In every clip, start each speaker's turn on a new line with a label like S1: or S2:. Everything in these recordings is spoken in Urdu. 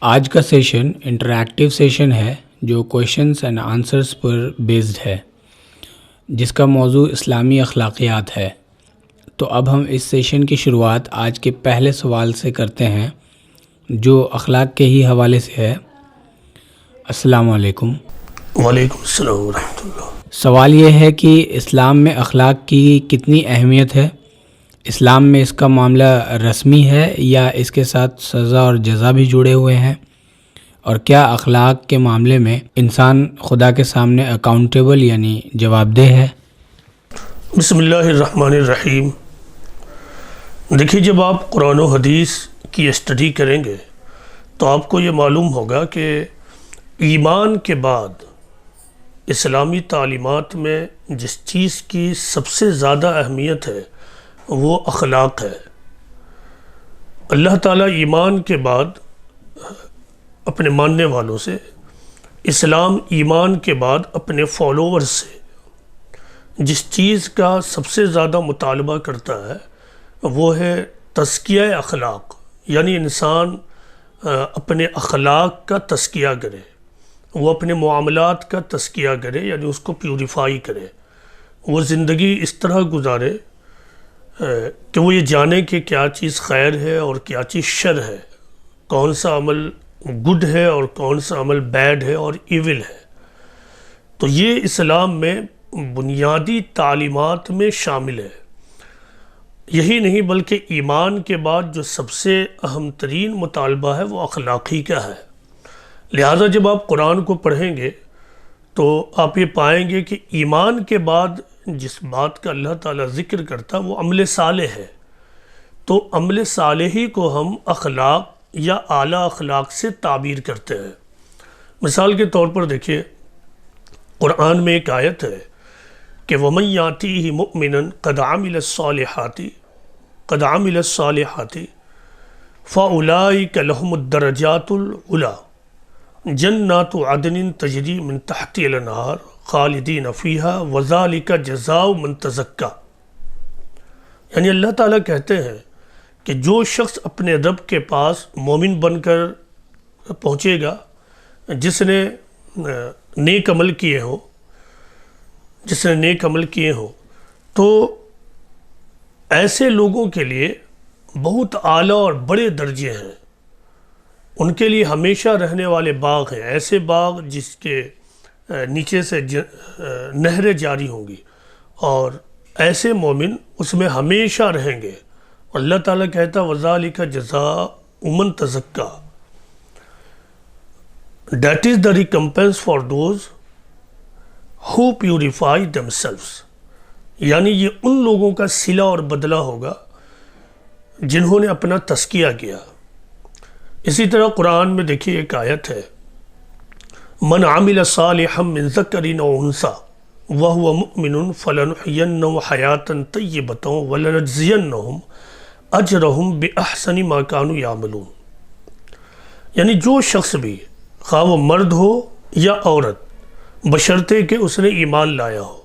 S1: آج کا سیشن انٹریکٹیو سیشن ہے جو questions and answers per based ہے، جس کا موضوع اسلامی اخلاقیات ہے۔ تو اب ہم اس سیشن کی شروعات آج کے پہلے سوال سے کرتے ہیں جو اخلاق کے ہی حوالے سے ہے۔ السلام علیکم۔
S2: وعلیکم السلام ورحمۃ اللہ۔
S1: سوال یہ ہے کہ اسلام میں اخلاق کی کتنی اہمیت ہے؟ اسلام میں اس کا معاملہ رسمی ہے یا اس کے ساتھ سزا اور جزا بھی جڑے ہوئے ہیں؟ اور کیا اخلاق کے معاملے میں انسان خدا کے سامنے اکاؤنٹیبل یعنی جواب دہ ہے؟
S2: بسم اللہ الرحمن الرحیم۔ دیکھیے، جب آپ قرآن و حدیث کی اسٹڈی کریں گے تو آپ کو یہ معلوم ہوگا کہ ایمان کے بعد اسلامی تعلیمات میں جس چیز کی سب سے زیادہ اہمیت ہے وہ اخلاق ہے۔ اللہ تعالیٰ ایمان کے بعد اپنے ماننے والوں سے، اسلام ایمان کے بعد اپنے فالوور سے جس چیز کا سب سے زیادہ مطالبہ کرتا ہے وہ ہے تزکیہ اخلاق، یعنی انسان اپنے اخلاق کا تزکیہ کرے، وہ اپنے معاملات کا تزکیہ کرے، یعنی اس کو پیوریفائی کرے، وہ زندگی اس طرح گزارے کہ وہ یہ جانے کہ کیا چیز خیر ہے اور کیا چیز شر ہے، کون سا عمل گڈ ہے اور کون سا عمل بیڈ ہے اور ایول ہے۔ تو یہ اسلام میں بنیادی تعلیمات میں شامل ہے۔ یہی نہیں بلکہ ایمان کے بعد جو سب سے اہم ترین مطالبہ ہے وہ اخلاقی کا ہے۔ لہٰذا جب آپ قرآن کو پڑھیں گے تو آپ یہ پائیں گے کہ ایمان کے بعد جس بات کا اللہ تعالیٰ ذکر کرتا وہ عمل صالح ہے۔ تو عمل صالحی کو ہم اخلاق یا اعلیٰ اخلاق سے تعبیر کرتے ہیں۔ مثال کے طور پر دیکھیے، قرآن میں ایک آیت ہے کہ وَمَن يَأْتِهِ مُؤْمِنًا قَدْ عَمِلَ الصَّالِحَاتِ فَأُولَٰئِكَ لَهُمُ الدَّرَجَاتُ الْعُلَىٰ جَنَّاتُ عَدْنٍ تَجْرِي مِن تَحْتِهَا الْأَنْهَارُ خَالِدِينَ فِيهَا وَذَلِكَ جَزَاءُ مَن تَزَكَّىٰ۔ یعنی اللہ تعالیٰ کہتے ہیں کہ جو شخص اپنے رب کے پاس مومن بن کر پہنچے گا، جس نے نیک عمل کیے ہوں، تو ایسے لوگوں کے لیے بہت اعلیٰ اور بڑے درجے ہیں، ان کے لیے ہمیشہ رہنے والے باغ ہیں، ایسے باغ جس کے نیچے سے نہریں جاری ہوں گی، اور ایسے مومن اس میں ہمیشہ رہیں گے۔ اللہ تعالیٰ کہتا وَذَلِكَ جَزَاءُ مَن تَزَكَّىٰ، that is the recompense for those who purify themselves، یعنی یہ ان لوگوں کا صلہ اور بدلہ ہوگا جنہوں نے اپنا تزکیہ کیا۔ اسی طرح قرآن میں دیکھیے ایک آیت ہے من عمل صالحا من ذکر او انثی وهو مؤمن فلنحینہ حیاتا طیبۃ ولنجزینہم اجرہم باحسن ما كانوا یعملون۔ یعنی جو شخص بھی، خواہ وہ مرد ہو یا عورت، بشرطے کہ اس نے ایمان لایا ہو،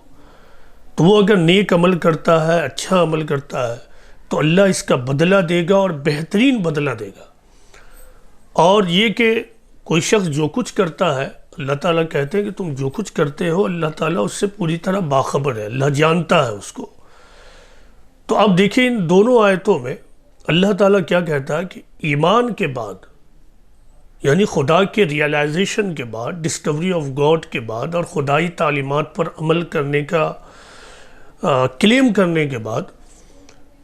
S2: تو وہ اگر نیک عمل کرتا ہے، اچھا عمل کرتا ہے، تو اللہ اس کا بدلہ دے گا اور بہترین بدلہ دے گا۔ اور یہ کہ کوئی شخص جو کچھ کرتا ہے، اللہ تعالیٰ کہتے ہیں کہ تم جو کچھ کرتے ہو اللہ تعالیٰ اس سے پوری طرح باخبر ہے، اللہ جانتا ہے اس کو۔ تو آپ دیکھیں ان دونوں آیتوں میں اللہ تعالیٰ کیا کہتا ہے کہ ایمان کے بعد، یعنی خدا کے ریئلائزیشن کے بعد، ڈسکوری آف گاڈ کے بعد اور خدائی تعلیمات پر عمل کرنے کا کلیم کرنے کے بعد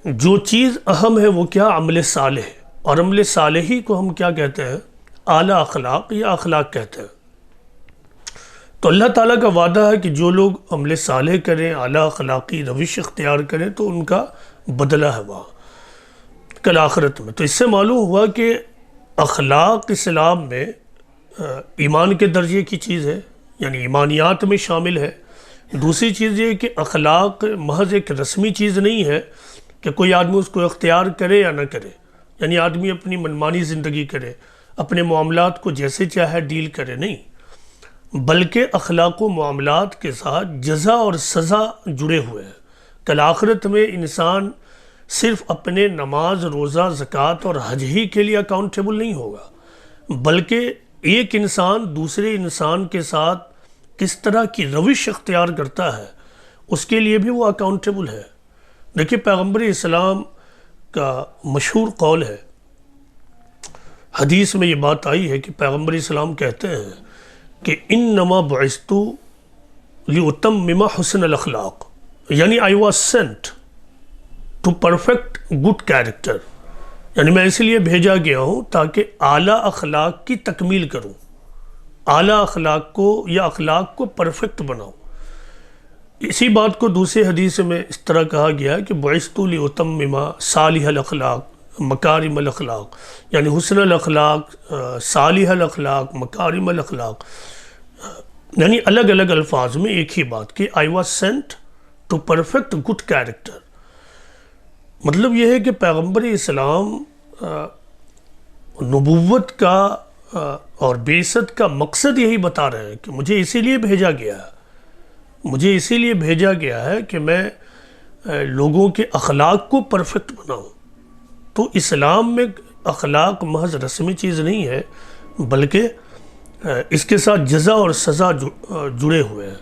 S2: جو چیز اہم ہے وہ کیا؟ عمل صالح ہے۔ اور عمل صالحی کو ہم کیا کہتے ہیں؟ اعلیٰ اخلاق یا اخلاق کہتے ہیں۔ تو اللہ تعالیٰ کا وعدہ ہے کہ جو لوگ عمل صالح کریں، اعلیٰ اخلاقی روش اختیار کریں تو ان کا بدلہ ہے وہاں کل آخرت میں۔ تو اس سے معلوم ہوا کہ اخلاق اسلام میں ایمان کے درجے کی چیز ہے، یعنی ایمانیات میں شامل ہے۔ دوسری چیز یہ کہ اخلاق محض ایک رسمی چیز نہیں ہے کہ کوئی آدمی اس کو اختیار کرے یا نہ کرے، یعنی آدمی اپنی منمانی زندگی کرے، اپنے معاملات کو جیسے چاہے ڈیل کرے، نہیں، بلکہ اخلاق و معاملات کے ساتھ جزا اور سزا جڑے ہوئے ہیں۔ کل آخرت میں انسان صرف اپنے نماز، روزہ، زکوٰۃ اور حج ہی کے لیے اکاؤنٹیبل نہیں ہوگا، بلکہ ایک انسان دوسرے انسان کے ساتھ کس طرح کی روش اختیار کرتا ہے اس کے لیے بھی وہ اکاؤنٹیبل ہے۔ دیکھیے پیغمبر اسلام کا مشہور قول ہے، حدیث میں یہ بات آئی ہے کہ پیغمبر اسلام کہتے ہیں کہ انما بعثت لأتمم حسن الاخلاق، یعنی I was sent to perfect good character، یعنی میں اس لیے بھیجا گیا ہوں تاکہ اعلیٰ اخلاق کی تکمیل کروں، اعلیٰ اخلاق کو یا اخلاق کو پرفیکٹ بناؤں۔ اسی بات کو دوسرے حدیث میں اس طرح کہا گیا ہے کہ بعثت لأتمم صالح الاخلاق مکارم الاخلاق، یعنی حسن الاخلاق، صالح الاخلاق، مکارم الاخلاق، یعنی الگ الگ الفاظ میں ایک ہی بات کہ I was sent to perfect good character۔ مطلب یہ ہے کہ پیغمبر اسلام نبوت کا اور بعثت کا مقصد یہی بتا رہے ہیں کہ مجھے اسی لیے بھیجا گیا ہے، مجھے اسی لیے بھیجا گیا ہے کہ میں لوگوں کے اخلاق کو پرفیکٹ بناؤں۔ تو اسلام میں اخلاق محض رسمی چیز نہیں ہے، بلکہ اس کے ساتھ جزا اور سزا جڑے ہوئے ہیں۔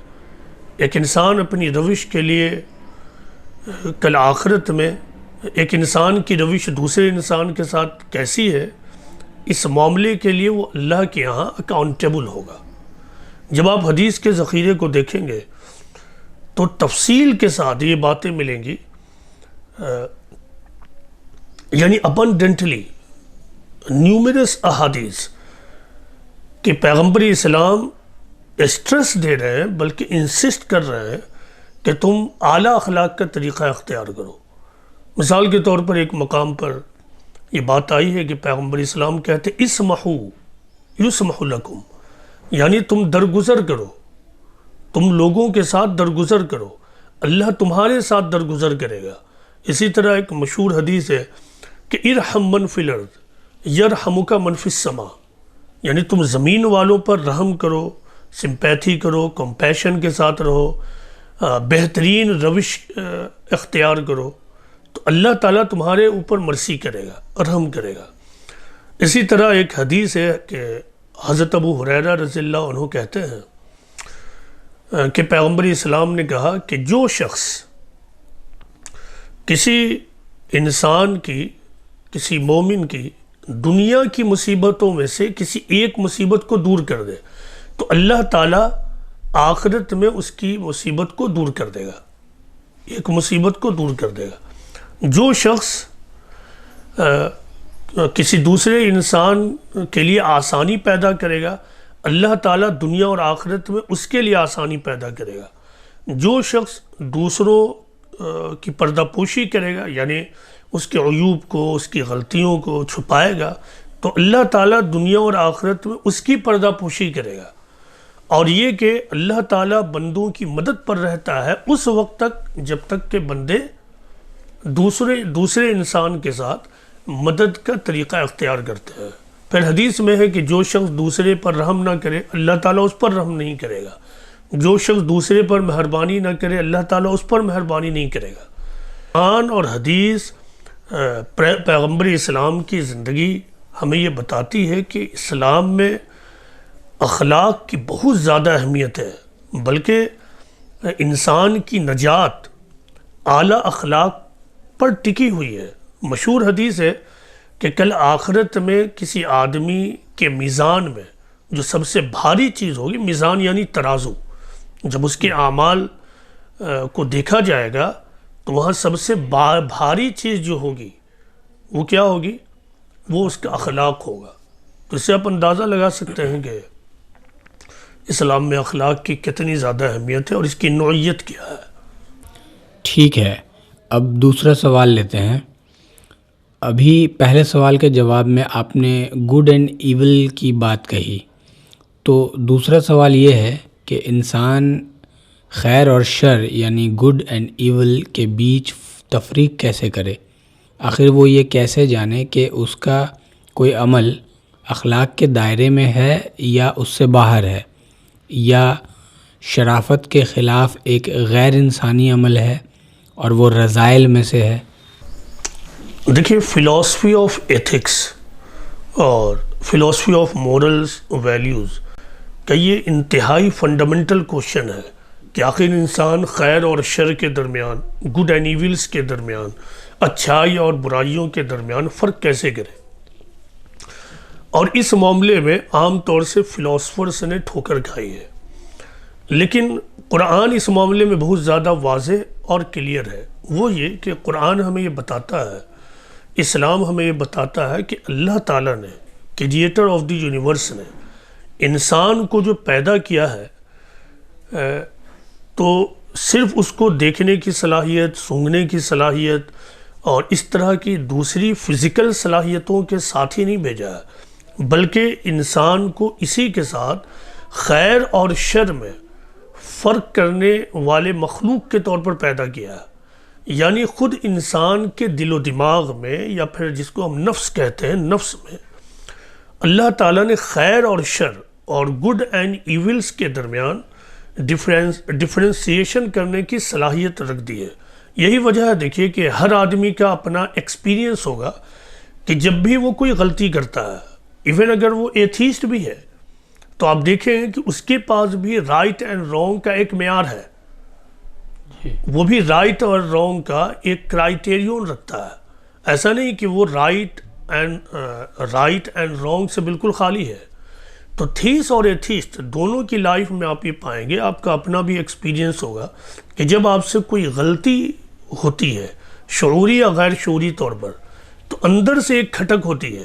S2: ایک انسان اپنی روش کے لیے کل آخرت میں ایک انسان کی روش دوسرے انسان کے ساتھ کیسی ہے، اس معاملے کے لیے وہ اللہ کے یہاں اکاؤنٹیبل ہوگا۔ جب آپ حدیث کے ذخیرے کو دیکھیں گے تو تفصیل کے ساتھ یہ باتیں ملیں گی، یعنی ابنڈنٹلی نیومرس احادیث کہ پیغمبر اسلام اسٹریس دے رہے ہیں بلکہ انسسٹ کر رہے ہیں کہ تم اعلیٰ اخلاق کا طریقہ اختیار کرو۔ مثال کے طور پر ایک مقام پر یہ بات آئی ہے کہ پیغمبر اسلام کہتے اسمحو یسمح لکم، یعنی تم درگزر کرو، تم لوگوں کے ساتھ درگزر کرو، اللہ تمہارے ساتھ درگزر کرے گا۔ اسی طرح ایک مشہور حدیث ہے کہ ارحم من فی الارض یرحمک من فی السماء، یعنی تم زمین والوں پر رحم کرو، سمپیتھی کرو، کمپیشن کے ساتھ رہو، بہترین روش اختیار کرو، تو اللہ تعالیٰ تمہارے اوپر مرسی کرے گا، رحم کرے گا۔ اسی طرح ایک حدیث ہے کہ حضرت ابو ہریرہ رضی اللہ عنہ کہتے ہیں کہ پیغمبر اسلام نے کہا کہ جو شخص کسی انسان کی، کسی مومن کی دنیا کی مصیبتوں میں سے کسی ایک مصیبت کو دور کر دے تو اللہ تعالیٰ آخرت میں اس کی مصیبت کو دور کر دے گا، ایک مصیبت کو دور کر دے گا۔ جو شخص کسی دوسرے انسان کے لیے آسانی پیدا کرے گا اللہ تعالیٰ دنیا اور آخرت میں اس کے لیے آسانی پیدا کرے گا۔ جو شخص دوسروں کی پردہ پوشی کرے گا، یعنی اس کے عیوب کو، اس کی غلطیوں کو چھپائے گا، تو اللہ تعالیٰ دنیا اور آخرت میں اس کی پردہ پوشی کرے گا۔ اور یہ کہ اللہ تعالیٰ بندوں کی مدد پر رہتا ہے اس وقت تک جب تک کہ بندے دوسرے انسان کے ساتھ مدد کا طریقہ اختیار کرتے ہیں۔ پھر حدیث میں ہے کہ جو شخص دوسرے پر رحم نہ کرے اللہ تعالیٰ اس پر رحم نہیں کرے گا، جو شخص دوسرے پر مہربانی نہ کرے اللہ تعالیٰ اس پر مہربانی نہیں کرے گا۔ قرآن اور حدیث پیغمبر اسلام کی زندگی ہمیں یہ بتاتی ہے کہ اسلام میں اخلاق کی بہت زیادہ اہمیت ہے، بلکہ انسان کی نجات اعلیٰ اخلاق پر ٹکی ہوئی ہے۔ مشہور حدیث ہے کہ کل آخرت میں کسی آدمی کے میزان میں جو سب سے بھاری چیز ہوگی، میزان یعنی ترازو، جب اس کے اعمال کو دیکھا جائے گا تو وہاں سب سے بھاری چیز جو ہوگی وہ کیا ہوگی؟ وہ اس کا اخلاق ہوگا۔ تو اس سے آپ اندازہ لگا سکتے ہیں کہ اسلام میں اخلاق کی کتنی زیادہ اہمیت ہے اور اس کی نوعیت کیا ہے۔
S1: ٹھیک ہے، اب دوسرا سوال لیتے ہیں۔ ابھی پہلے سوال کے جواب میں آپ نے گڈ اینڈ ایول کی بات کہی، تو دوسرا سوال یہ ہے کہ انسان خیر اور شر یعنی گڈ اینڈ ایول کے بیچ تفریق کیسے کرے؟ آخر وہ یہ کیسے جانے کہ اس کا کوئی عمل اخلاق کے دائرے میں ہے یا اس سے باہر ہے، یا شرافت کے خلاف ایک غیر انسانی عمل ہے اور وہ رذائل میں سے ہے؟
S2: دیکھیے، فلاسفی آف ایتھکس اور فلاسفی آف مورلز ویلیوز کا یہ انتہائی فنڈامنٹل کوشچن ہے کہ آخر انسان خیر اور شر کے درمیان، گڈ اینڈ ایولز کے درمیان، اچھائی اور برائیوں کے درمیان فرق کیسے کرے. اور اس معاملے میں عام طور سے فلاسفرز نے ٹھوکر کھائی ہے، لیکن قرآن اس معاملے میں بہت زیادہ واضح اور کلیئر ہے. وہ یہ کہ قرآن ہمیں یہ بتاتا ہے، اسلام ہمیں یہ بتاتا ہے کہ اللہ تعالیٰ نے، کریٹر آف دی یونیورس نے انسان کو جو پیدا کیا ہے تو صرف اس کو دیکھنے کی صلاحیت، سونگھنے کی صلاحیت اور اس طرح کی دوسری فزیکل صلاحیتوں کے ساتھ ہی نہیں بھیجا ہے، بلکہ انسان کو اسی کے ساتھ خیر اور شر میں فرق کرنے والے مخلوق کے طور پر پیدا کیا ہے. یعنی خود انسان کے دل و دماغ میں، یا پھر جس کو ہم نفس کہتے ہیں، نفس میں اللہ تعالیٰ نے خیر اور شر اور گڈ اینڈ ایولز کے درمیان ڈفرینسیشن کرنے کی صلاحیت رکھ دی ہے. یہی وجہ ہے دیکھیے کہ ہر آدمی کا اپنا ایکسپیرینس ہوگا کہ جب بھی وہ کوئی غلطی کرتا ہے، ایون اگر وہ ایتھیسٹ بھی ہے، تو آپ دیکھیں کہ اس کے پاس بھی رائٹ اینڈ رانگ کا ایک معیار ہے. وہ بھی رائٹ اور رانگ کا ایک کرائیٹیرین رکھتا ہے. ایسا نہیں کہ وہ رائٹ اینڈ رانگ سے بالکل خالی ہے. تو تھیس اور ایتھیسٹ دونوں کی لائف میں آپ یہ پائیں گے، آپ کا اپنا بھی ایکسپیرینس ہوگا کہ جب آپ سے کوئی غلطی ہوتی ہے شعوری یا غیر شعوری طور پر، تو اندر سے ایک کھٹک ہوتی ہے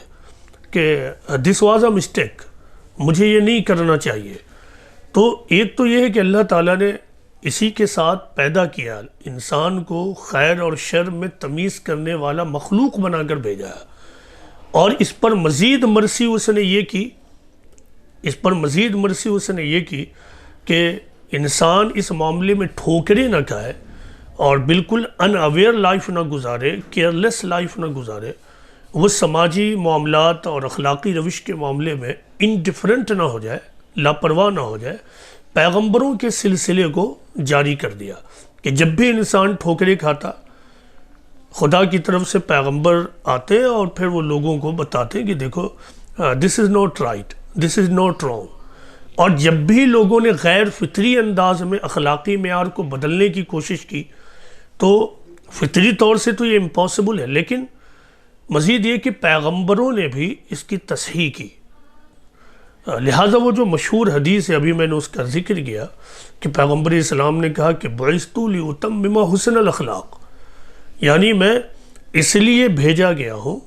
S2: کہ دس واز اے مسٹیک، مجھے یہ نہیں کرنا چاہیے. تو ایک تو یہ ہے کہ اللہ تعالیٰ نے اسی کے ساتھ پیدا کیا، انسان کو خیر اور شر میں تمیز کرنے والا مخلوق بنا کر بھیجا ہے. اور اس پر مزید مرسی اس نے یہ کی کہ انسان اس معاملے میں ٹھوکریں نہ کھائے اور بالکل ان اویئر لائف نہ گزارے، کیئرلیس لائف نہ گزارے، وہ سماجی معاملات اور اخلاقی روش کے معاملے میں انڈیفرنٹ نہ ہو جائے، لاپرواہ نہ ہو جائے. پیغمبروں کے سلسلے کو جاری کر دیا کہ جب بھی انسان ٹھوکریں کھاتا، خدا کی طرف سے پیغمبر آتے اور پھر وہ لوگوں کو بتاتے کہ دیکھو this is not right, this is not wrong. اور جب بھی لوگوں نے غیر فطری انداز میں اخلاقی معیار کو بدلنے کی کوشش کی، تو فطری طور سے تو یہ امپاسبل ہے، لیکن مزید یہ کہ پیغمبروں نے بھی اس کی تصحیح کی. لہٰذا وہ جو مشہور حدیث ہے، ابھی میں نے اس کا ذکر کیا کہ پیغمبر اسلام نے کہا کہ بعثت لأتمم حسن الاخلاق، یعنی میں اس لیے بھیجا گیا ہوں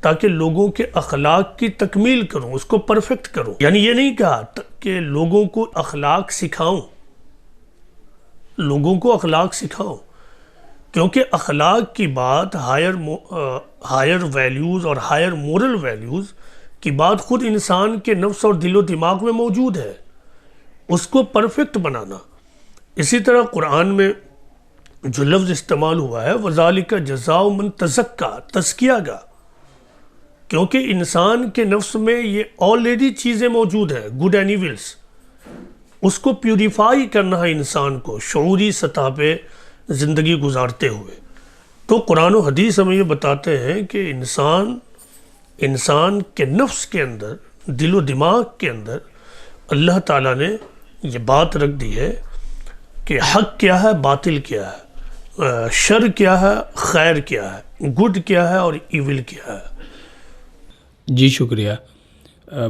S2: تاکہ لوگوں کے اخلاق کی تکمیل کروں، اس کو پرفیکٹ کروں. یعنی یہ نہیں کہا کہ لوگوں کو اخلاق سکھاؤں، کیونکہ اخلاق کی بات، ہائر ویلیوز اور ہائر مورل ویلیوز کی بات خود انسان کے نفس اور دل و دماغ میں موجود ہے، اس کو پرفیکٹ بنانا. اسی طرح قرآن میں جو لفظ استعمال ہوا ہے وَذَلِكَ جَزَاءُ مَن تَزَكَّىٰ، تزکیہ کا، کیونکہ انسان کے نفس میں یہ آلریڈی چیزیں موجود ہیں، گڈ اینڈ ایولز، اس کو پیوریفائی کرنا ہے انسان کو شعوری سطح پہ زندگی گزارتے ہوئے. تو قرآن و حدیث ہمیں یہ بتاتے ہیں کہ انسان کے نفس کے اندر، دل و دماغ کے اندر اللہ تعالیٰ نے یہ بات رکھ دی ہے کہ حق کیا ہے، باطل کیا ہے، شر کیا ہے، خیر کیا ہے، گڈ کیا ہے اور ایول کیا ہے.
S1: جی شکریہ،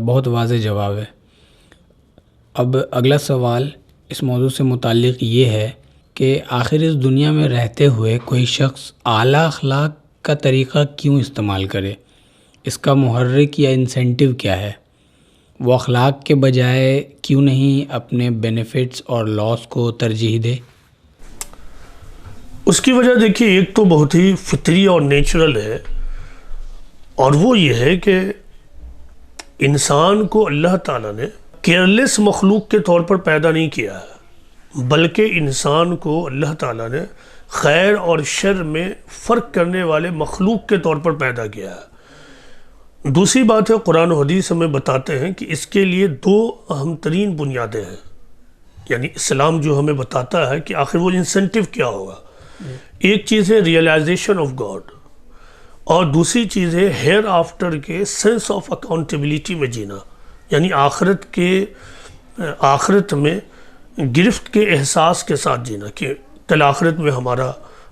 S1: بہت واضح جواب ہے. اب اگلا سوال اس موضوع سے متعلق یہ ہے کہ آخر اس دنیا میں رہتے ہوئے کوئی شخص اعلیٰ اخلاق کا طریقہ کیوں استعمال کرے؟ اس کا محرک یا انسینٹیو کیا ہے؟ وہ اخلاق کے بجائے کیوں نہیں اپنے بینیفٹس اور لاس کو ترجیح دے؟
S2: اس کی وجہ دیکھیے ایک تو بہت ہی فطری اور نیچرل ہے، اور وہ یہ ہے کہ انسان کو اللہ تعالیٰ نے کیئرلیس مخلوق کے طور پر پیدا نہیں کیا ہے، بلکہ انسان کو اللہ تعالیٰ نے خیر اور شر میں فرق کرنے والے مخلوق کے طور پر پیدا کیا ہے. دوسری بات ہے، قرآن و حدیث ہمیں بتاتے ہیں کہ اس کے لیے دو اہم ترین بنیادیں ہیں. یعنی اسلام جو ہمیں بتاتا ہے کہ آخر وہ انسینٹیو کیا ہوگا. ایک چیز ہے ریئلائزیشن آف گاڈ، اور دوسری چیز ہے ہیئر آفٹر کے سینس آف اکاؤنٹیبلٹی میں جینا، یعنی آخرت میں گرفت کے احساس کے ساتھ جینا کہ کل آخرت میں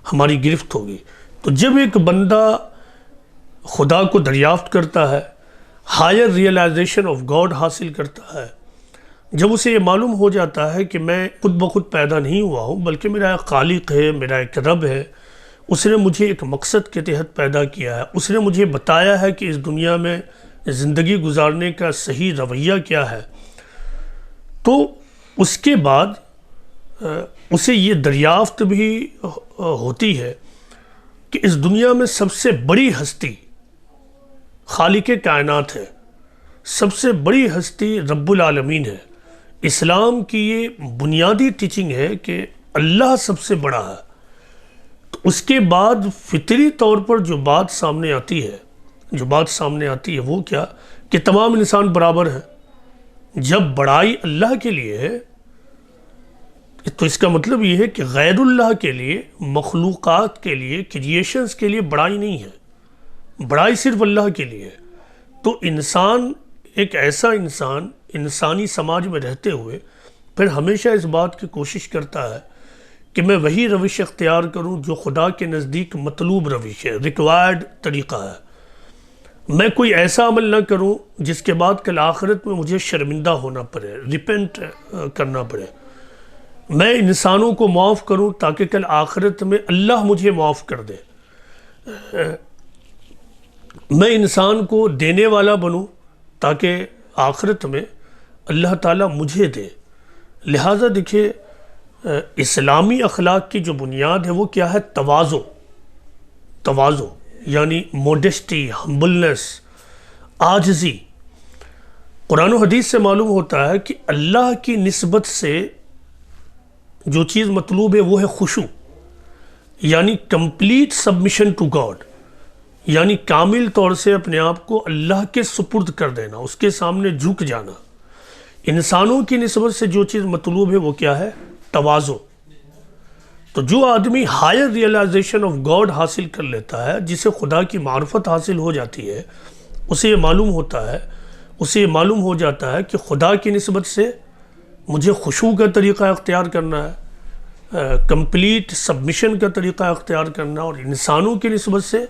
S2: ہماری گرفت ہوگی۔ تو جب ایک بندہ خدا کو دریافت کرتا ہے، ہائر ریئلائزیشن آف گاڈ حاصل کرتا ہے، جب اسے یہ معلوم ہو جاتا ہے کہ میں خود بخود پیدا نہیں ہوا ہوں بلکہ میرا ایک خالق ہے، میرا ایک رب ہے، اس نے مجھے ایک مقصد کے تحت پیدا کیا ہے، اس نے مجھے بتایا ہے کہ اس دنیا میں زندگی گزارنے کا صحیح رویہ کیا ہے، تو اس کے بعد اسے یہ دریافت بھی ہوتی ہے کہ اس دنیا میں سب سے بڑی ہستی خالق کائنات ہے، سب سے بڑی ہستی رب العالمین ہے۔ اسلام کی یہ بنیادی ٹیچنگ ہے کہ اللہ سب سے بڑا ہے۔ تو اس کے بعد فطری طور پر جو بات سامنے آتی ہے وہ کیا کہ تمام انسان برابر ہیں۔ جب بڑائی اللہ کے لیے ہے تو اس کا مطلب یہ ہے کہ غیر اللہ کے لیے، مخلوقات کے لیے، کریشنز کے لیے بڑائی نہیں ہے، بڑائی صرف اللہ کے لیے ہے۔ تو انسان ایک ایسا انسانی سماج میں رہتے ہوئے پھر ہمیشہ اس بات کی کوشش کرتا ہے کہ میں وہی روش اختیار کروں جو خدا کے نزدیک مطلوب روش ہے، ریکوائرڈ طریقہ ہے۔ میں کوئی ایسا عمل نہ کروں جس کے بعد کل آخرت میں مجھے شرمندہ ہونا پڑے، ریپینٹ کرنا پڑے۔ میں انسانوں کو معاف کروں تاکہ کل آخرت میں اللہ مجھے معاف کر دے۔ میں انسان کو دینے والا بنوں تاکہ آخرت میں اللہ تعالیٰ مجھے دے۔ لہٰذا دیکھیے اسلامی اخلاق کی جو بنیاد ہے وہ کیا ہے؟ تواضع یعنی موڈسٹی، ہمبلنس، عاجزی۔ قرآن و حدیث سے معلوم ہوتا ہے کہ اللہ کی نسبت سے جو چیز مطلوب ہے وہ ہے خشوع، یعنی کمپلیٹ سبمیشن ٹو گاڈ، یعنی کامل طور سے اپنے آپ کو اللہ کے سپرد کر دینا، اس کے سامنے جھک جانا۔ انسانوں کی نسبت سے جو چیز مطلوب ہے وہ کیا ہے؟ تواضع۔ تو جو آدمی ہائر ریئلائزیشن آف گاڈ حاصل کر لیتا ہے، جسے خدا کی معرفت حاصل ہو جاتی ہے، اسے یہ معلوم ہو جاتا ہے کہ خدا کی نسبت سے مجھے خشوع کا طریقہ اختیار کرنا ہے، کمپلیٹ سبمیشن کا طریقہ اختیار کرنا، اور انسانوں کی نسبت سے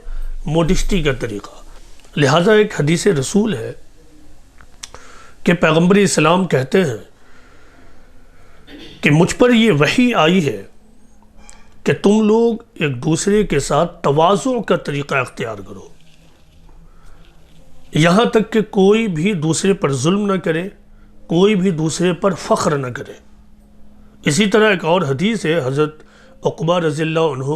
S2: موڈسٹی کا طریقہ۔ لہٰذا ایک حدیث رسول ہے کہ پیغمبر اسلام کہتے ہیں کہ مجھ پر یہ وحی آئی ہے کہ تم لوگ ایک دوسرے کے ساتھ تواضع کا طریقہ اختیار کرو، یہاں تک کہ کوئی بھی دوسرے پر ظلم نہ کرے، کوئی بھی دوسرے پر فخر نہ کرے۔ اسی طرح ایک اور حدیث ہے، حضرت عقبہ رضی اللہ عنہ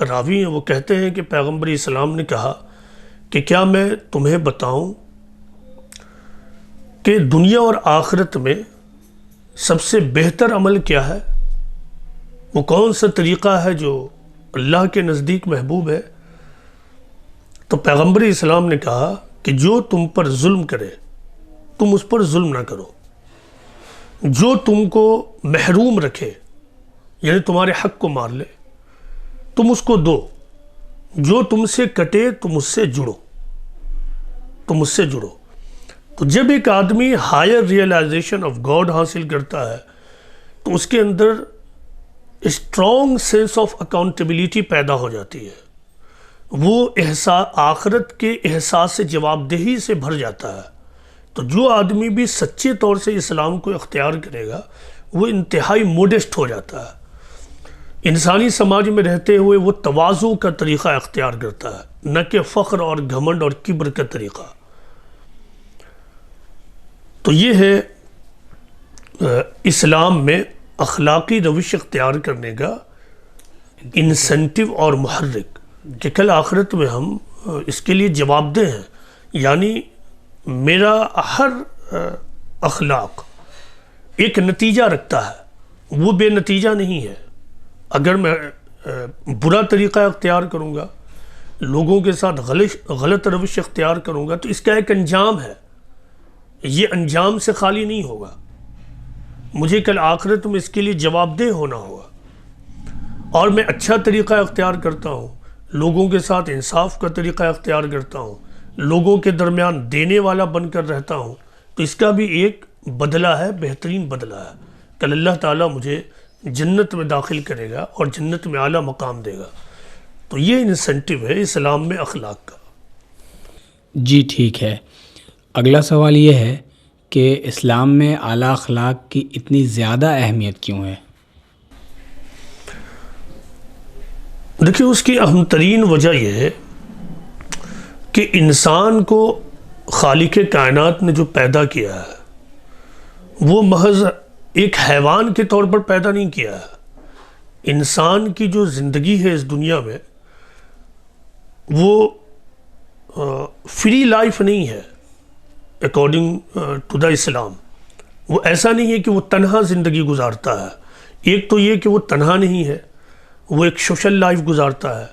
S2: راوی ہیں، وہ کہتے ہیں کہ پیغمبر اسلام نے کہا کہ کیا میں تمہیں بتاؤں کہ دنیا اور آخرت میں سب سے بہتر عمل کیا ہے؟ وہ کون سا طریقہ ہے جو اللہ کے نزدیک محبوب ہے؟ تو پیغمبر اسلام نے کہا کہ جو تم پر ظلم کرے تم اس پر ظلم نہ کرو، جو تم کو محروم رکھے یعنی تمہارے حق کو مار لے تم اس کو دو، جو تم سے کٹے تم اس سے جڑو۔ تو جب ایک آدمی ہائر ریئلائزیشن آف گاڈ حاصل کرتا ہے تو اس کے اندر اسٹرانگ سینس آف اکاؤنٹیبلٹی پیدا ہو جاتی ہے، وہ آخرت کے احساس سے جواب دہی سے بھر جاتا ہے۔ تو جو آدمی بھی سچے طور سے اسلام کو اختیار کرے گا وہ انتہائی موڈسٹ ہو جاتا ہے، انسانی سماج میں رہتے ہوئے وہ تواضع کا طریقہ اختیار کرتا ہے، نہ کہ فخر اور گھمنڈ اور کبر کا طریقہ۔ تو یہ ہے اسلام میں اخلاقی روش اختیار کرنے کا انسینٹیو اور محرک، کہ کل آخرت میں ہم اس کے لیے جواب دہ ہیں۔ یعنی میرا ہر اخلاق ایک نتیجہ رکھتا ہے، وہ بے نتیجہ نہیں ہے۔ اگر میں برا طریقہ اختیار کروں گا، لوگوں کے ساتھ غلط روش اختیار کروں گا تو اس کا ایک انجام ہے، یہ انجام سے خالی نہیں ہوگا، مجھے کل آخرت میں اس کے لیے جواب دہ ہونا ہوگا۔ اور میں اچھا طریقہ اختیار کرتا ہوں، لوگوں کے ساتھ انصاف کا طریقہ اختیار کرتا ہوں، لوگوں کے درمیان دینے والا بن کر رہتا ہوں، تو اس کا بھی ایک بدلہ ہے، بہترین بدلہ ہے. کل اللہ تعالیٰ مجھے جنت میں داخل کرے گا اور جنت میں اعلیٰ مقام دے گا. تو یہ انسینٹیو ہے اسلام میں اخلاق کا.
S1: جی ٹھیک ہے. اگلا سوال یہ ہے کہ اسلام میں اعلیٰ اخلاق کی اتنی زیادہ اہمیت کیوں ہے؟
S2: دیکھیے اس کی اہم ترین وجہ یہ ہے کہ انسان کو خالق کائنات نے جو پیدا کیا ہے وہ محض ایک حیوان کے طور پر پیدا نہیں کیا ہے. انسان کی جو زندگی ہے اس دنیا میں وہ فری لائف نہیں ہے اکارڈنگ ٹو دا اسلام. وہ ایسا نہیں ہے کہ وہ تنہا زندگی گزارتا ہے. ایک تو یہ کہ وہ تنہا نہیں ہے، وہ ایک سوشل لائف گزارتا ہے.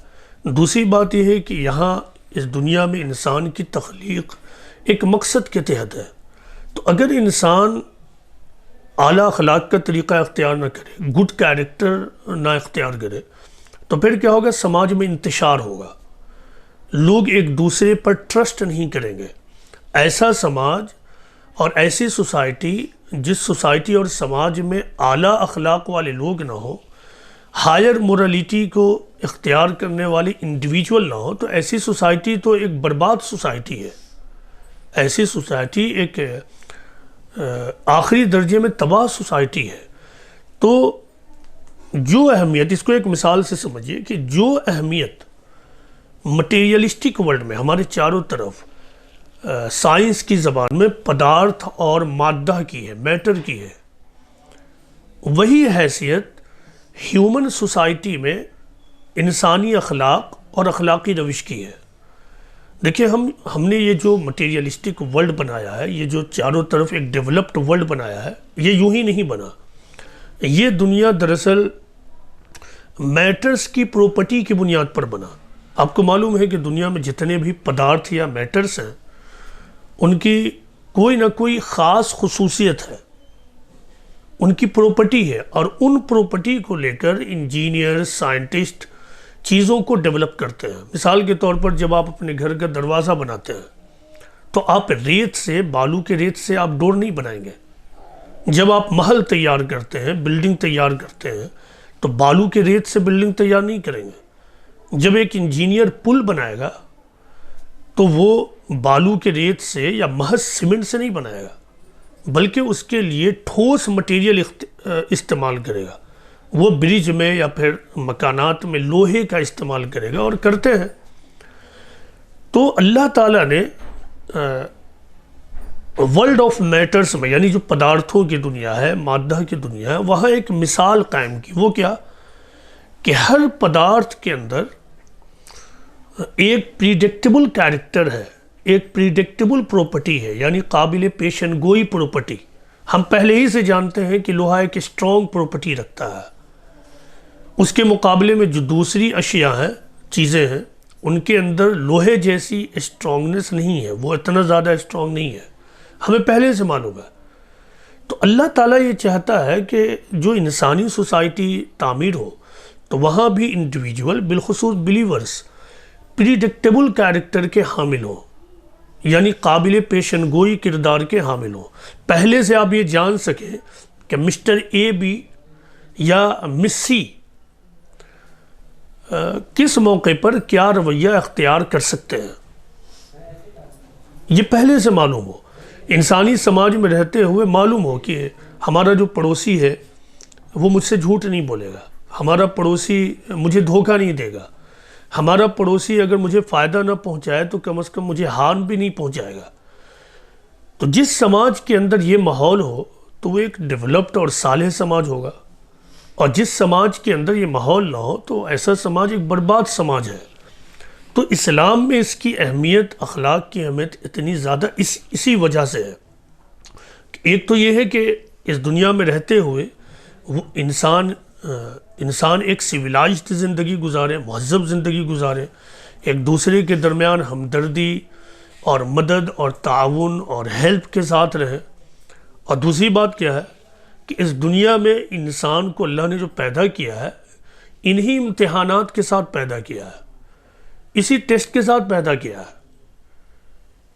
S2: دوسری بات یہ ہے کہ یہاں اس دنیا میں انسان کی تخلیق ایک مقصد کے تحت ہے. تو اگر انسان اعلیٰ اخلاق کا طریقہ اختیار نہ کرے، گڈ کیریکٹر نہ اختیار کرے، تو پھر کیا ہوگا؟ سماج میں انتشار ہوگا، لوگ ایک دوسرے پر ٹرسٹ نہیں کریں گے. ایسا سماج اور ایسی سوسائٹی جس سوسائٹی اور سماج میں اعلیٰ اخلاق والے لوگ نہ ہوں، ہائر مورالیٹی کو اختیار کرنے والے انڈیویجول نہ ہو، تو ایسی سوسائٹی تو ایک برباد سوسائٹی ہے. ایسی سوسائٹی ایک آخری درجے میں تباہ سوسائٹی ہے. تو جو اہمیت، اس کو ایک مثال سے سمجھیے کہ جو اہمیت مٹیریلسٹک ورلڈ میں ہمارے چاروں طرف سائنس کی زبان میں پدارتھ اور مادہ کی ہے، میٹر کی ہے، وہی حیثیت ہیومن سوسائٹی میں انسانی اخلاق اور اخلاقی روش کی ہے. دیکھیں ہم نے یہ جو مٹیریلسٹک ورلڈ بنایا ہے، یہ جو چاروں طرف ایک ڈیولپڈ ورلڈ بنایا ہے، یہ یوں ہی نہیں بنا. یہ دنیا دراصل میٹرز کی پراپرٹی کی بنیاد پر بنا. آپ کو معلوم ہے کہ دنیا میں جتنے بھی پدارتھ یا میٹرز ہیں ان کی کوئی نہ کوئی خاص خصوصیت ہے، ان کی پراپرٹی ہے، اور ان پراپرٹی کو لے کر انجینئر، سائنٹسٹ چیزوں کو ڈیولپ کرتے ہیں. مثال کے طور پر جب آپ اپنے گھر کا دروازہ بناتے ہیں تو آپ ریت سے، بالو کے ریت سے آپ ڈور نہیں بنائیں گے. جب آپ محل تیار کرتے ہیں، بلڈنگ تیار کرتے ہیں، تو بالو کے ریت سے بلڈنگ تیار نہیں کریں گے. جب ایک انجینئر پل بنائے گا تو وہ بالو کے ریت سے یا محض سیمنٹ سے نہیں بنائے گا، بلکہ اس کے لیے ٹھوس مٹیریل استعمال کرے گا. وہ برج میں یا پھر مکانات میں لوہے کا استعمال کرے گا، اور کرتے ہیں. تو اللہ تعالیٰ نے ورلڈ آف میٹرز میں، یعنی جو پدارتھوں کی دنیا ہے، مادہ کی دنیا ہے، وہاں ایک مثال قائم کی. وہ کیا کہ ہر پدارتھ کے اندر ایک پریڈکٹیبل کیریکٹر ہے، ایک پریڈکٹیبل پراپرٹی ہے، یعنی قابل پیشن گوئی پراپرٹی. ہم پہلے ہی سے جانتے ہیں کہ لوہا ایک اسٹرانگ پراپرٹی رکھتا ہے. اس کے مقابلے میں جو دوسری اشیاء ہیں، چیزیں ہیں، ان کے اندر لوہے جیسی اسٹرانگنس نہیں ہے، وہ اتنا زیادہ اسٹرانگ نہیں ہے، ہمیں پہلے سے معلوم ہے. تو اللہ تعالیٰ یہ چاہتا ہے کہ جو انسانی سوسائٹی تعمیر ہو تو وہاں بھی انڈیویجول، بالخصوص بلیورز، پریڈکٹیبل کیریکٹر کے حامل ہوں، یعنی قابل پیشن گوئی کردار کے حامل ہوں. پہلے سے آپ یہ جان سکیں کہ مسٹر اے بی یا مس سی کس موقع پر کیا رویہ اختیار کر سکتے ہیں، یہ پہلے سے معلوم ہو. انسانی سماج میں رہتے ہوئے معلوم ہو کہ ہمارا جو پڑوسی ہے وہ مجھ سے جھوٹ نہیں بولے گا، ہمارا پڑوسی مجھے دھوکہ نہیں دے گا، ہمارا پڑوسی اگر مجھے فائدہ نہ پہنچائے تو کم از کم مجھے ہارم بھی نہیں پہنچائے گا. تو جس سماج کے اندر یہ ماحول ہو تو وہ ایک ڈیولپڈ اور صالح سماج ہوگا، اور جس سماج کے اندر یہ ماحول نہ ہو تو ایسا سماج ایک برباد سماج ہے. تو اسلام میں اس کی اہمیت، اخلاق کی اہمیت اتنی زیادہ اسی وجہ سے ہے. ایک تو یہ ہے کہ اس دنیا میں رہتے ہوئے وہ انسان ایک سویلائزڈ زندگی گزارے، مہذب زندگی گزارے، ایک دوسرے کے درمیان ہمدردی اور مدد اور تعاون اور ہیلپ کے ساتھ رہے. اور دوسری بات کیا ہے کہ اس دنیا میں انسان کو اللہ نے جو پیدا کیا ہے انہی امتحانات کے ساتھ پیدا کیا ہے. اسی ٹیسٹ کے ساتھ پیدا کیا ہے.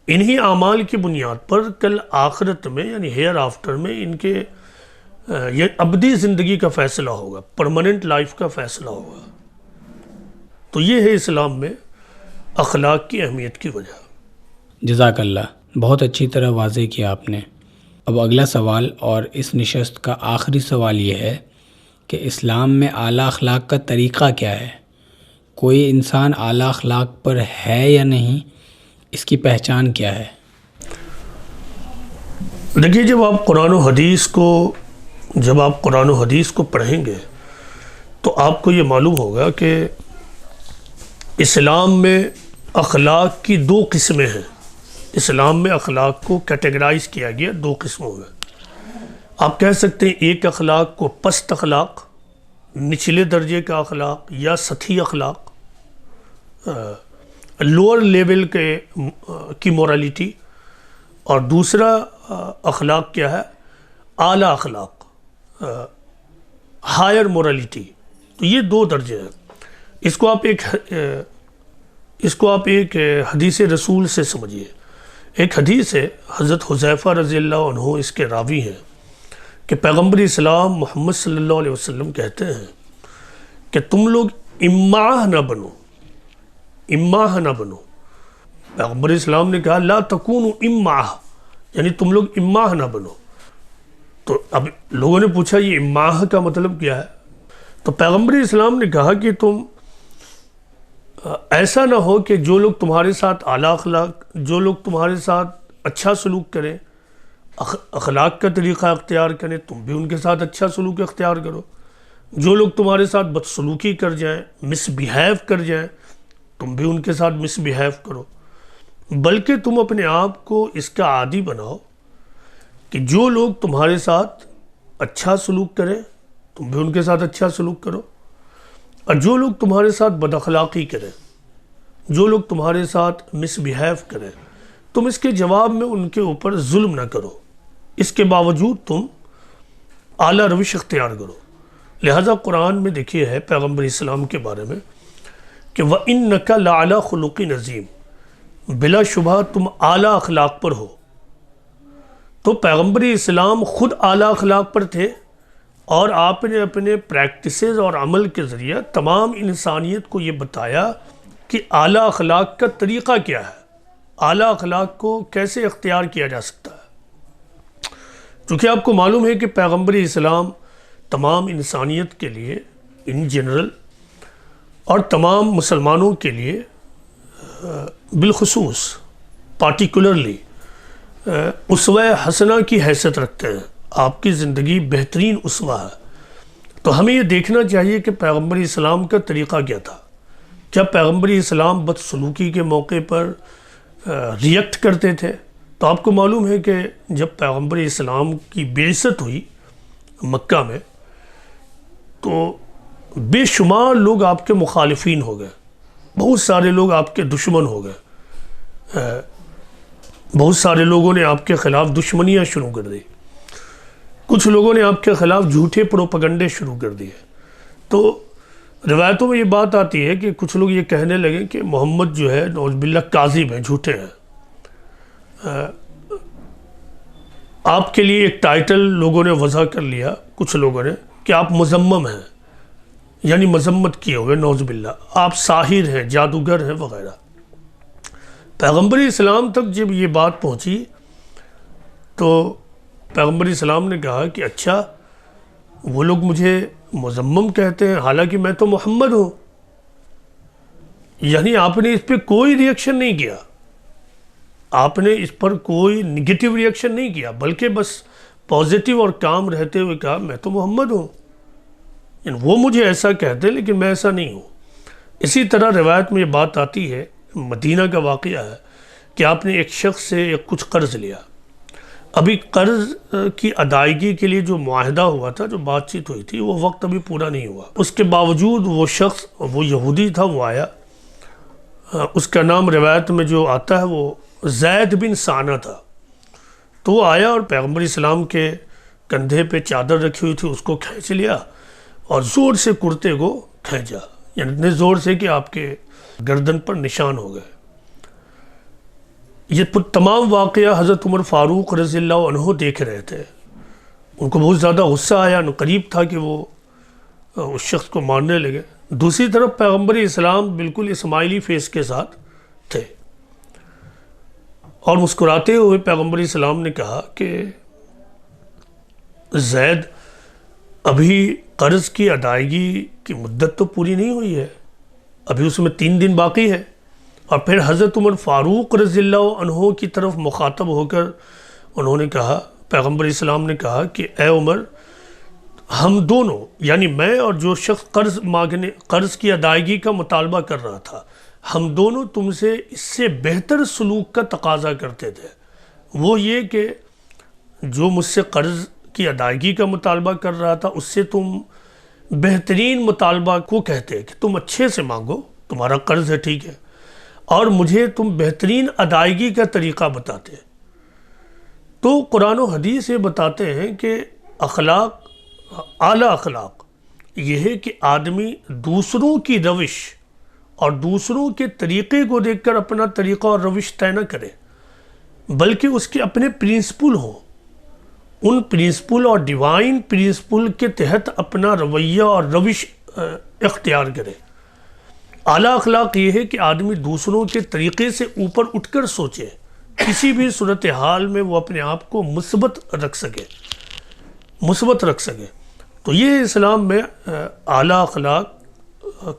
S2: انہی اعمال کی بنیاد پر کل آخرت میں یعنی ہیئر آفٹر میں ان کے یہ ابدی زندگی کا فیصلہ ہوگا، پرماننٹ لائف کا فیصلہ ہوگا. تو یہ ہے اسلام میں اخلاق کی اہمیت کی وجہ.
S1: جزاک اللہ، بہت اچھی طرح واضح کیا آپ نے. اب اگلا سوال اور اس نشست کا آخری سوال یہ ہے کہ اسلام میں اعلیٰ اخلاق کا طریقہ کیا ہے؟ کوئی انسان اعلیٰ اخلاق پر ہے یا نہیں، اس کی پہچان کیا ہے؟
S2: دیکھیے، جب آپ قرآن و حدیث کو پڑھیں گے تو آپ کو یہ معلوم ہوگا کہ اسلام میں اخلاق کی دو قسمیں ہیں. اسلام میں اخلاق کو کیٹیگرائز کیا گیا دو قسموں میں. آپ کہہ سکتے ہیں ایک اخلاق کو پست اخلاق، نچلے درجے کا اخلاق یا سطحی اخلاق، لوور لیول کی مورالٹی، اور دوسرا اخلاق کیا ہے؟ اعلیٰ اخلاق، ہائر مورالٹی. تو یہ دو درجے ہیں. اس کو آپ ایک حدیث رسول سے سمجھیے. ایک حدیث ہے، حضرت حذیفہ رضی اللہ عنہ اس کے راوی ہیں، کہ پیغمبر اسلام محمد صلی اللہ علیہ وسلم کہتے ہیں کہ تم لوگ اماہ نہ بنو. پیغمبر اسلام نے کہا لا تکونوا اماہ، یعنی تم لوگ اماہ نہ بنو. تو اب لوگوں نے پوچھا یہ اماہ کا مطلب کیا ہے؟ تو پیغمبر اسلام نے کہا کہ تم ایسا نہ ہو کہ جو لوگ تمہارے ساتھ اعلیٰ اخلاق، جو لوگ تمہارے ساتھ اچھا سلوک کریں، اخلاق کا طریقہ اختیار کریں، تم بھی ان کے ساتھ اچھا سلوک اختیار کرو. جو لوگ تمہارے ساتھ بدسلوکی کر جائیں، مس بیہیو کر جائیں، تم بھی ان کے ساتھ مس بیہیو کرو. بلکہ تم اپنے آپ کو اس کا عادی بناؤ کہ جو لوگ تمہارے ساتھ اچھا سلوک کریں تم بھی ان کے ساتھ اچھا سلوک کرو، اور جو لوگ تمہارے ساتھ بد اخلاقی کریں، جو لوگ تمہارے ساتھ مس بیہیو کریں، تم اس کے جواب میں ان کے اوپر ظلم نہ کرو. اس کے باوجود تم اعلیٰ روش اختیار کرو. لہذا قرآن میں دیکھیے ہے پیغمبر اسلام کے بارے میں کہ وَإِنَّكَ لَعَلَىٰ خُلُقٍ عَظِيمٍ، بلا شبہ تم اعلیٰ اخلاق پر ہو. تو پیغمبر اسلام خود اعلیٰ اخلاق پر تھے، اور آپ نے اپنے پریکٹسز اور عمل کے ذریعہ تمام انسانیت کو یہ بتایا کہ اعلیٰ اخلاق کا طریقہ کیا ہے، اعلیٰ اخلاق کو کیسے اختیار کیا جا سکتا ہے. چونکہ آپ کو معلوم ہے کہ پیغمبر اسلام تمام انسانیت کے لیے ان جنرل اور تمام مسلمانوں کے لیے بالخصوص پارٹیکولرلی اسوہ حسنہ کی حیثیت رکھتے ہیں. آپ کی زندگی بہترین اسوہ ہے. تو ہمیں یہ دیکھنا چاہیے کہ پیغمبر اسلام کا طریقہ کیا تھا. کیا پیغمبر اسلام بدسلوکی کے موقع پر ریئیکٹ کرتے تھے؟ تو آپ کو معلوم ہے کہ جب پیغمبر اسلام کی بعثت ہوئی مکہ میں تو بے شمار لوگ آپ کے مخالفین ہو گئے، بہت سارے لوگ آپ کے دشمن ہو گئے، بہت سارے لوگوں نے آپ کے خلاف دشمنیاں شروع کر دی، کچھ لوگوں نے آپ کے خلاف جھوٹے پروپیگنڈے شروع کر دیے. تو روایتوں میں یہ بات آتی ہے کہ کچھ لوگ یہ کہنے لگے کہ محمد جو ہے نعوذ باللہ کاذب ہیں، جھوٹے ہیں. آپ کے لیے ایک ٹائٹل لوگوں نے وضع کر لیا، کچھ لوگوں نے، کہ آپ مذمم ہیں، یعنی مذمت کیے ہوئے، نعوذ باللہ آپ ساحر ہیں، جادوگر ہیں وغیرہ. پیغمبر اسلام تک جب یہ بات پہنچی تو پیغمبر اسلام نے کہا کہ اچھا وہ لوگ مجھے مذمم کہتے ہیں حالانکہ میں تو محمد ہوں. یعنی آپ نے اس پہ کوئی ریئیکشن نہیں کیا، آپ نے اس پر کوئی نگیٹو ریئیکشن نہیں کیا، بلکہ بس پازیٹیو اور کام رہتے ہوئے کہا میں تو محمد ہوں. یعنی وہ مجھے ایسا کہتے ہیں لیکن میں ایسا نہیں ہوں. اسی طرح روایت میں یہ بات آتی ہے، مدینہ کا واقعہ ہے، کہ آپ نے ایک شخص سے کچھ قرض لیا. ابھی قرض کی ادائیگی کے لیے جو معاہدہ ہوا تھا، جو بات چیت ہوئی تھی، وہ وقت ابھی پورا نہیں ہوا. اس کے باوجود وہ شخص، وہ یہودی تھا، وہ آیا. اس کا نام روایت میں جو آتا ہے وہ زید بن ثانہ تھا. تو وہ آیا اور پیغمبر اسلام کے کندھے پہ چادر رکھی ہوئی تھی، اس کو کھینچ لیا اور زور سے کرتے کو کھینچا، یعنی اتنے زور سے کہ آپ کے گردن پر نشان ہو گئے۔ یہ تمام واقعہ حضرت عمر فاروق رضی اللہ عنہ دیکھ رہے تھے، ان کو بہت زیادہ غصہ آیا، قریب تھا کہ وہ اس شخص کو مارنے لگے۔ دوسری طرف پیغمبر اسلام بالکل اسماعیلی فیس کے ساتھ تھے، اور مسکراتے ہوئے پیغمبر اسلام نے کہا کہ زید ابھی قرض کی ادائیگی کی مدت تو پوری نہیں ہوئی ہے، ابھی اس میں 3 دن باقی ہے۔ اور پھر حضرت عمر فاروق رضی اللہ عنہ کی طرف مخاطب ہو کر انہوں نے کہا، پیغمبر اسلام نے کہا کہ اے عمر، ہم دونوں یعنی میں اور جو شخص قرض کی ادائیگی کا مطالبہ کر رہا تھا، ہم دونوں تم سے اس سے بہتر سلوک کا تقاضا کرتے تھے۔ وہ یہ کہ جو مجھ سے قرض کی ادائیگی کا مطالبہ کر رہا تھا اس سے تم بہترین مطالبہ کو کہتے کہ تم اچھے سے مانگو، تمہارا قرض ہے ٹھیک ہے، اور مجھے تم بہترین ادائیگی کا طریقہ بتاتے۔ تو قرآن و حدیث یہ بتاتے ہیں کہ اخلاق، اعلیٰ اخلاق یہ ہے کہ آدمی دوسروں کی روش اور دوسروں کے طریقے کو دیکھ کر اپنا طریقہ اور روش طے نہ کرے، بلکہ اس کے اپنے پرنسپل ہوں، ان پرنسپل اور ڈیوائن پرنسپل کے تحت اپنا رویہ اور روش اختیار کرے۔ اعلیٰ اخلاق یہ ہے کہ آدمی دوسروں کے طریقے سے اوپر اٹھ کر سوچے، کسی بھی صورتحال میں وہ اپنے آپ کو مثبت رکھ سکے۔ تو یہ اسلام میں اعلیٰ اخلاق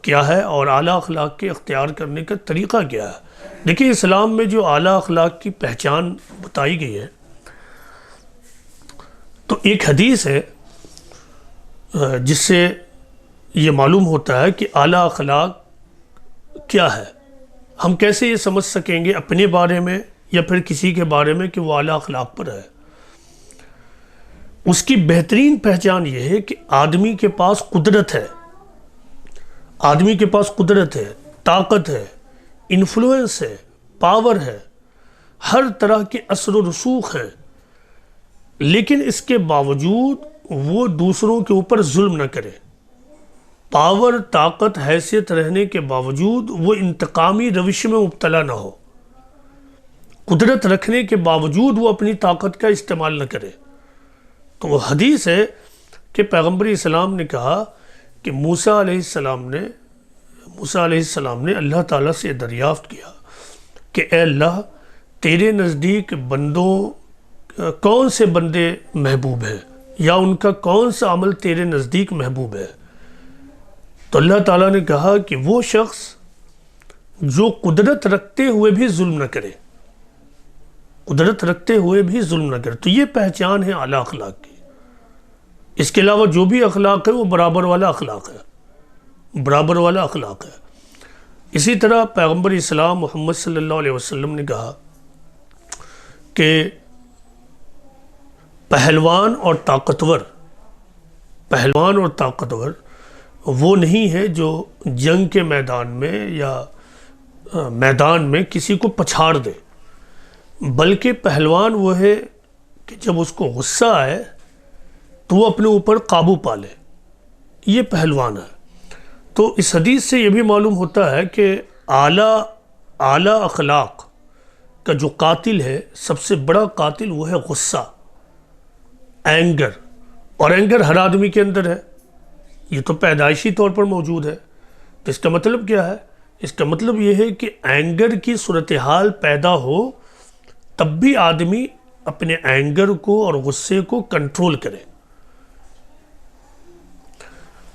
S2: کیا ہے اور اعلیٰ اخلاق کے اختیار کرنے کا طریقہ کیا ہے۔ دیکھیے اسلام میں جو اعلیٰ اخلاق کی پہچان بتائی گئی ہے، تو ایک حدیث ہے جس سے یہ معلوم ہوتا ہے کہ اعلیٰ اخلاق کیا ہے۔ ہم کیسے یہ سمجھ سکیں گے اپنے بارے میں یا پھر کسی کے بارے میں کہ وہ اعلیٰ اخلاق پر ہے؟ اس کی بہترین پہچان یہ ہے کہ آدمی کے پاس قدرت ہے، آدمی کے پاس قدرت ہے، طاقت ہے، انفلوئنس ہے، پاور ہے، ہر طرح کے اثر و رسوخ ہیں، لیکن اس کے باوجود وہ دوسروں کے اوپر ظلم نہ کرے۔ پاور، طاقت، حیثیت رہنے کے باوجود وہ انتقامی روش میں مبتلا نہ ہو، قدرت رکھنے کے باوجود وہ اپنی طاقت کا استعمال نہ کرے۔ تو وہ حدیث ہے کہ پیغمبر اسلام نے کہا کہ موسیٰ علیہ السلام نے اللہ تعالیٰ سے دریافت کیا کہ اے اللہ، تیرے نزدیک بندوں کون سے بندے محبوب ہیں، یا ان کا کون سا عمل تیرے نزدیک محبوب ہے؟ تو اللہ تعالیٰ نے کہا کہ وہ شخص جو قدرت رکھتے ہوئے بھی ظلم نہ کرے، قدرت رکھتے ہوئے بھی ظلم نہ کرے۔ تو یہ پہچان ہے اعلیٰ اخلاق کی۔ اس کے علاوہ جو بھی اخلاق ہے وہ برابر والا اخلاق ہے، برابر والا اخلاق ہے۔ اسی طرح پیغمبر اسلام محمد صلی اللہ علیہ وسلم نے کہا کہ پہلوان اور طاقتور وہ نہیں ہے جو جنگ کے میدان میں یا میدان میں کسی کو پچھاڑ دے، بلکہ پہلوان وہ ہے کہ جب اس کو غصہ آئے تو وہ اپنے اوپر قابو پا لے، یہ پہلوان ہے۔ تو اس حدیث سے یہ بھی معلوم ہوتا ہے کہ اعلیٰ اخلاق کا جو قاتل ہے، سب سے بڑا قاتل وہ ہے غصہ، اینگر۔ اور اینگر ہر آدمی کے اندر ہے، یہ تو پیدائشی طور پر موجود ہے۔ تو اس کا مطلب کیا ہے؟ اس کا مطلب یہ ہے کہ اینگر کی صورتحال پیدا ہو تب بھی آدمی اپنے اینگر کو اور غصے کو کنٹرول کرے۔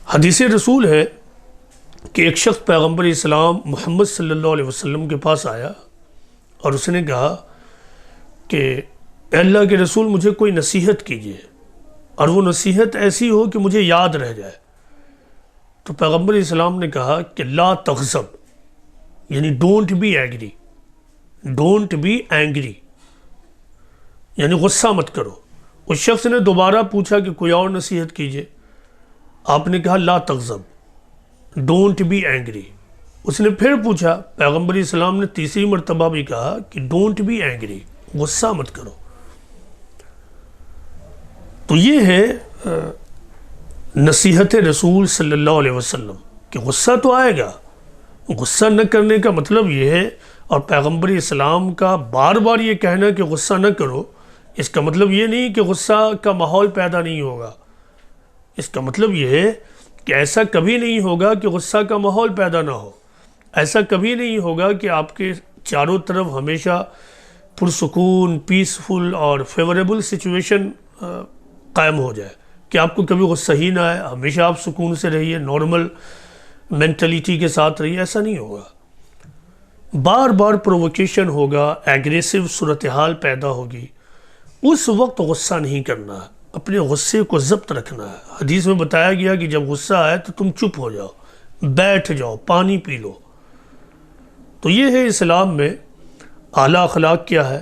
S2: حدیث رسول ہے کہ ایک شخص پیغمبر اسلام محمد صلی اللہ علیہ وسلم کے پاس آیا اور اس نے کہا کہ اے اللہ کے رسول، مجھے کوئی نصیحت کیجیے، اور وہ نصیحت ایسی ہو کہ مجھے یاد رہ جائے۔ تو پیغمبر اسلام نے کہا کہ لا تغضب، یعنی don't be angry, don't be angry, یعنی غصہ مت کرو۔ اس شخص نے دوبارہ پوچھا کہ کوئی اور نصیحت کیجیے۔ آپ نے کہا لا تغضب، ڈونٹ بی اینگری۔ اس نے پھر پوچھا، پیغمبر اسلام نے تیسری مرتبہ بھی کہا کہ ڈونٹ بی اینگری، غصہ مت کرو۔ تو یہ ہے نصیحت رسول صلی اللہ علیہ وسلم کہ غصہ تو آئے گا، غصہ نہ کرنے کا مطلب یہ ہے، اور پیغمبر اسلام کا بار بار یہ کہنا کہ غصہ نہ کرو، اس کا مطلب یہ نہیں کہ غصہ کا ماحول پیدا نہیں ہوگا. اس کا مطلب یہ ہے کہ ایسا کبھی نہیں ہوگا کہ غصہ کا ماحول پیدا نہ ہو. ایسا کبھی نہیں ہوگا کہ آپ کے چاروں طرف ہمیشہ پرسکون، پیسفل اور فیوریبل سچویشن قائم ہو جائے، کہ آپ کو کبھی غصہ ہی نہ آئے، ہمیشہ آپ سکون سے رہیے، نارمل مینٹلیٹی کے ساتھ رہیے. ایسا نہیں ہوگا. بار بار پرووکیشن ہوگا، ایگریسو صورتحال پیدا ہوگی. اس وقت غصہ نہیں کرنا ہے، اپنے غصے کو ضبط رکھنا ہے. حدیث میں بتایا گیا کہ جب غصہ آئے تو تم چپ ہو جاؤ، بیٹھ جاؤ، پانی پی لو. تو یہ ہے اسلام میں اعلیٰ اخلاق کیا ہے،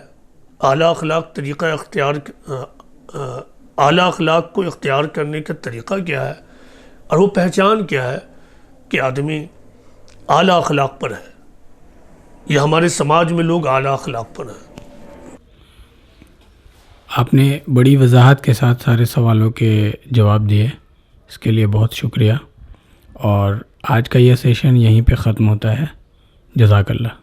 S2: اعلیٰ اخلاق طریقہ اختیار، اعلیٰ اخلاق کو اختیار کرنے کا طریقہ کیا ہے، اور وہ پہچان کیا ہے کہ آدمی اعلیٰ اخلاق پر ہے. یہ ہمارے سماج میں لوگ اعلیٰ اخلاق پر ہیں.
S1: آپ نے بڑی وضاحت کے ساتھ سارے سوالوں کے جواب دیے، اس کے لیے بہت شکریہ. اور آج کا یہ سیشن یہیں پہ ختم ہوتا ہے. جزاک اللہ.